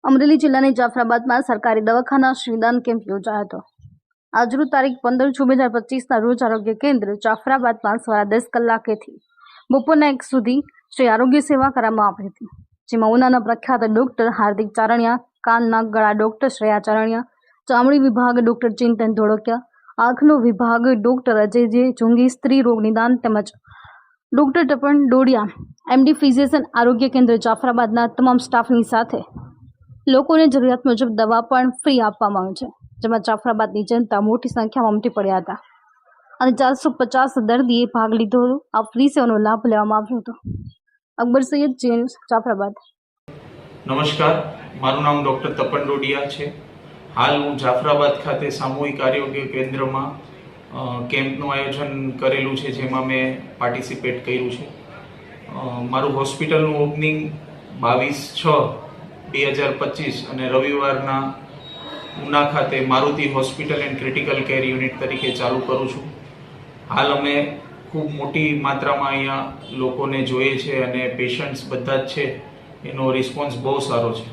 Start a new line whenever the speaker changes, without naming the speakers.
અમરેલી જિલ્લાની જાફરાબાદમાં સરકારી દવાખાના શ્રીદાન કેમ્પ યોજાયો હતો। આજરોજ તારીખ 15/6/2025ના રોજ આરોગ્ય કેન્દ્ર જાફરાબાદમાં સવારે 10 કલાકેથી બપોરના 1 સુધી શ્રી આરોગ્ય સેવા કરવામાં આવી હતી, જેમાં ઉનાના પ્રખ્યાત ડોક્ટર હાર્દિક ચારણિયા, કાન નાક ગળા ડોક્ટર શ્રેયા ચારણિયા, ચામડી વિભાગ ડોક્ટર ચિંતન ધોળકિયા, આંખનો વિભાગ ડોક્ટર અજય જે જોંગી, સ્ત્રી રોગ નિદાન તેમજ doctor Tapan Dodiya, MD physician આરોગ્ય કેન્દ્ર જાફરાબાદના તમામ સ્ટાફની સાથે લોકોને જરૂરિયાત મુજબ દવા પણ ફ્રી આપવામાં આવે છે, જેમાં જાફરાબાદની જનતા મોટી સંખ્યામાં ઉમટી પડ્યા હતા અને 450 દર્દીએ ભાગ લીધો। આ ફ્રી સેવાનો લાભ લેવામાં આવ્યો હતો। અકબર સૈયદ, જેન્સ, જાફરાબાદ।
નમસ્કાર, મારું નામ ડોક્ટર તપન ડોડિયા છે। હાલ હું જાફરાબાદ ખાતે સામૂહિક આરોગ્ય કેન્દ્રમાં કેમ્પનું આયોજન કરેલું છે, જેમાં મેં પાર્ટિસિપેટ કર્યું છે। મારું હોસ્પિટલનું ઓપનિંગ 22/6/2025 અને રવિવારના ઉના ખાતે Maruti hospital and critical care unit તરીકે ચાલુ કરું છું। હાલ અમે ખૂબ મોટી માત્રામાં અહીંયા લોકોને જોઈએ છે અને પેશન્ટ્સ બધા જ છે, એનો રિસ્પોન્સ બહુ સારો છે।